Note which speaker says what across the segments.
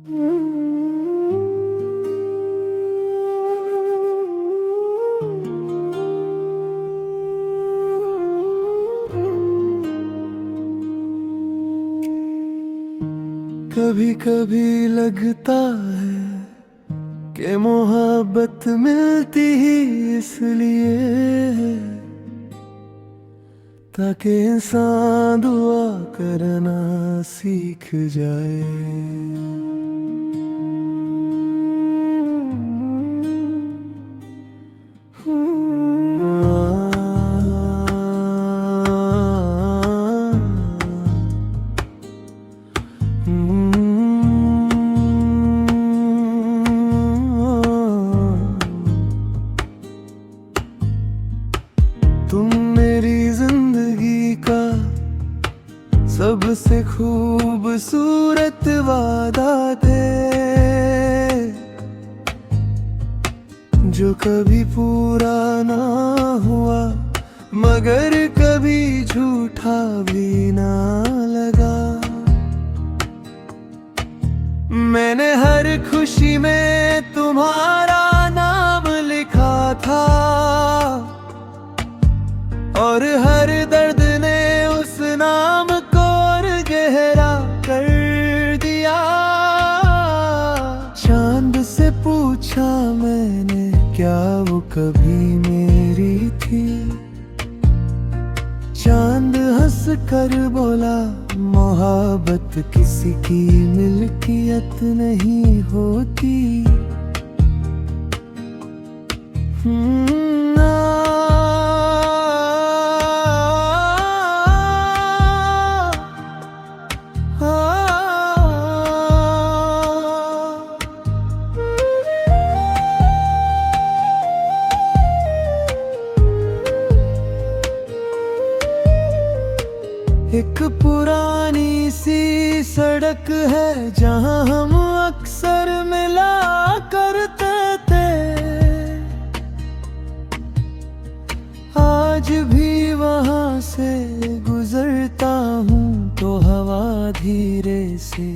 Speaker 1: कभी कभी लगता है कि मोहब्बत मिलती ही इसलिए है ताकि इंसान दुआ करना सीख जाए। तुम मेरी जिंदगी का सबसे खूबसूरत वादा थे, जो कभी पूरा ना हुआ मगर कभी झूठा भी ना लगा। मैंने हर खुशी में तुम्हारा नाम लिखा था और हर दर्द ने उस नाम को और गहरा कर दिया। चांद से पूछा मैंने क्या वो कभी मेरी थी, चांद हंस कर बोला मोहब्बत किसी की मिल्कियत नहीं होती। एक पुरानी सी सड़क है जहां हम अक्सर मिला करते थे, आज भी वहां से गुजरता हूँ तो हवा धीरे से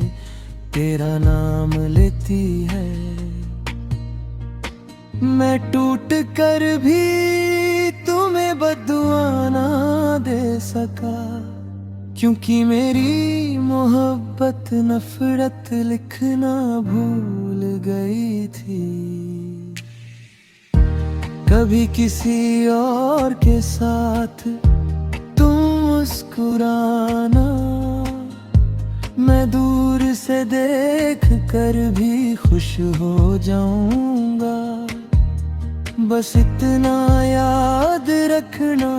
Speaker 1: तेरा नाम लेती है। मैं टूट कर भी तुम्हें बद्दुआ ना दे सका, क्योंकि मेरी मोहब्बत नफरत लिखना भूल गई थी। कभी किसी और के साथ तुम मुस्कुराना, मैं दूर से देख कर भी खुश हो जाऊंगा। बस इतना याद रखना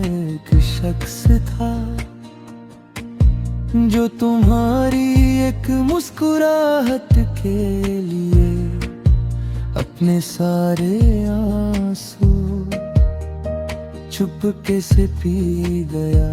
Speaker 1: एक शख्स था जो तुम्हारी एक मुस्कुराहट के लिए अपने सारे आंसू चुपके से पी गया।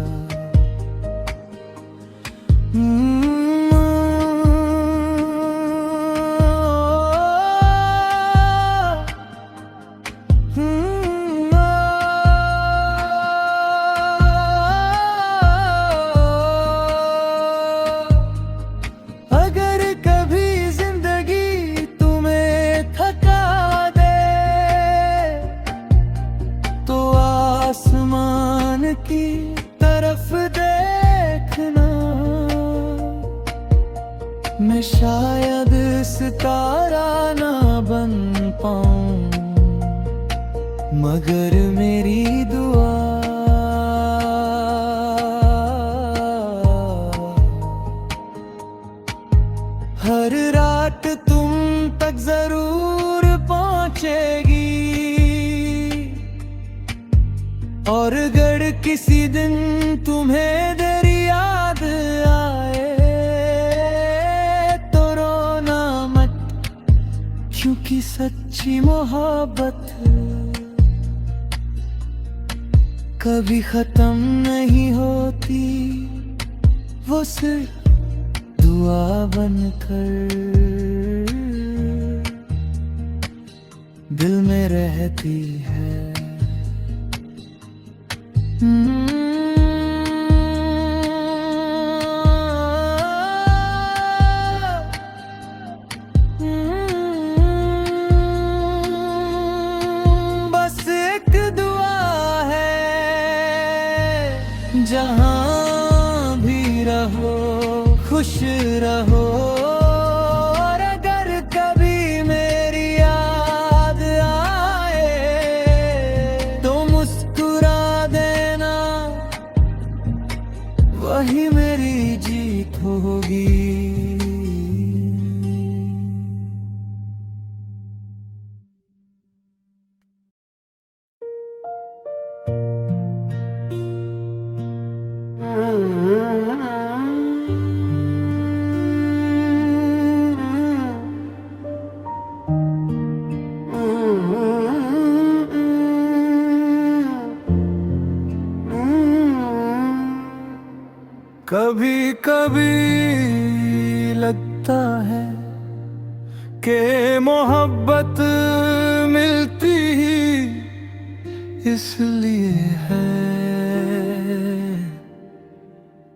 Speaker 1: आसमान की तरफ देखना, मैं शायद सितारा ना बन पाऊं मगर मेरी दुआ हर रात तुम तक जरूर पहुंचेगी। और अगर किसी दिन तुम्हें देरी याद आए तो रोना मत, क्योंकि सच्ची मोहब्बत कभी खत्म नहीं होती, वो सिर्फ दुआ बनकर दिल में रहती है। रहो, खुश रहो। और अगर कभी मेरी याद आए तो मुस्कुरा देना, वही मेरी जीत होगी। कभी कभी लगता है कि मोहब्बत मिलती ही इसलिए है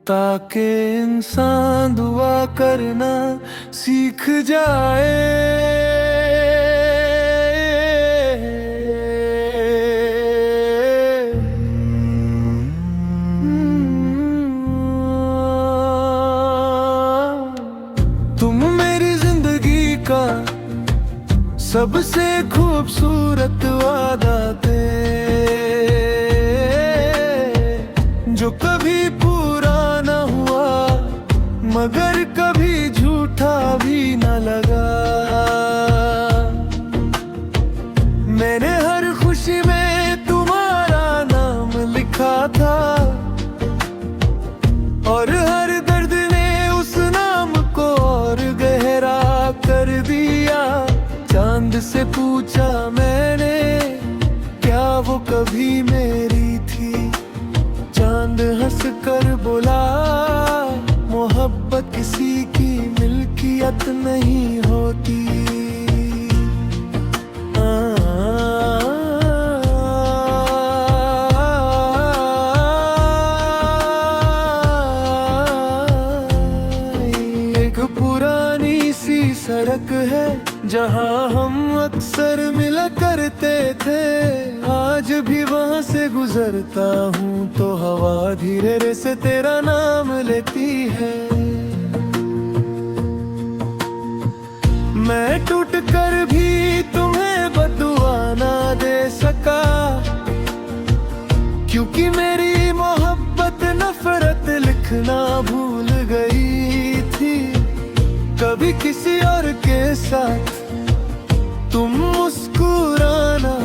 Speaker 1: ताकि इंसान दुआ करना सीख जाए। तुम मेरी जिंदगी का सबसे खूबसूरत वादा थे, जो कभी पूरा न हुआ मगर कभी झूठा भी न लगा। मैंने हर खुशी में तुम्हारा नाम लिखा था और हर दर्द ने उस नाम को और गहरा कर दिया। चांद से पूछा मैंने क्या वो कभी मेरी थी, चांद हंस कर बोला मोहब्बत किसी की मिल्कियत नहीं होती। एक पुरानी सी सड़क है जहाँ हम अक्सर मिला करते थे, आज भी वहाँ से गुजरता हूँ तो हवा धीरे धीरे से तेरा नाम लेती है। मैं टूट कर भी तुम्हें बदुआ ना दे सका, क्योंकि मेरी मोहब्बत नफरत लिखना भूल गई थी। कभी किसी और के साथ तुम मुस्कुराना,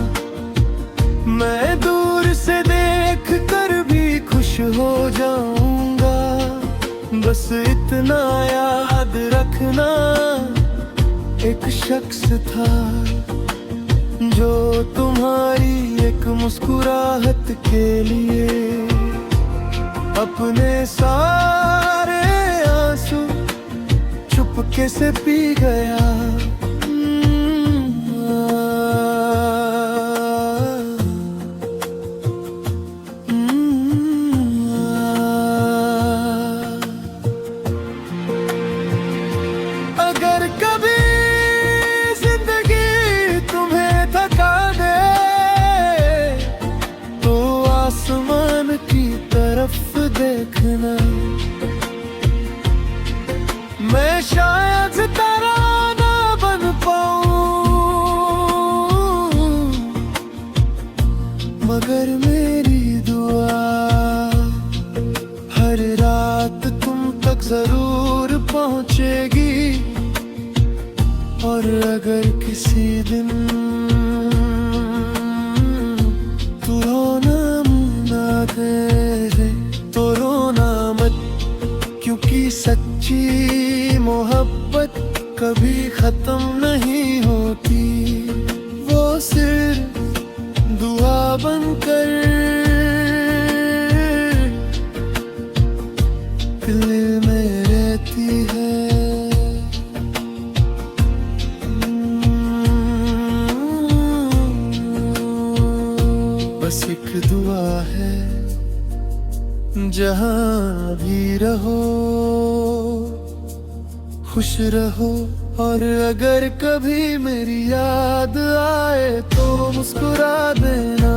Speaker 1: मैं दूर से देख कर भी खुश हो जाऊंगा। बस इतना याद रखना, एक शख्स था जो तुम्हारी एक मुस्कुराहट के लिए अपने सारे आंसू चुपके से पी गया। अगर कभी जिंदगी तुम्हें थका दे तो आसमान की तरफ देखना, मैं शायद सितारा ना बन पाऊं मगर मेरी दुआ हर रात तुम तक जरूर पहुंचेगी। और अगर किसी दिन तू रोना ना दे तो रोना मत, क्योंकि सच्ची मोहब्बत कभी खत्म नहीं होती। वो सिर्फ दुआ बनकर दिल में रहती है। बस एक दुआ है, जहाँ भी रहो खुश रहो। और अगर कभी मेरी याद आए तो मुस्कुरा देना।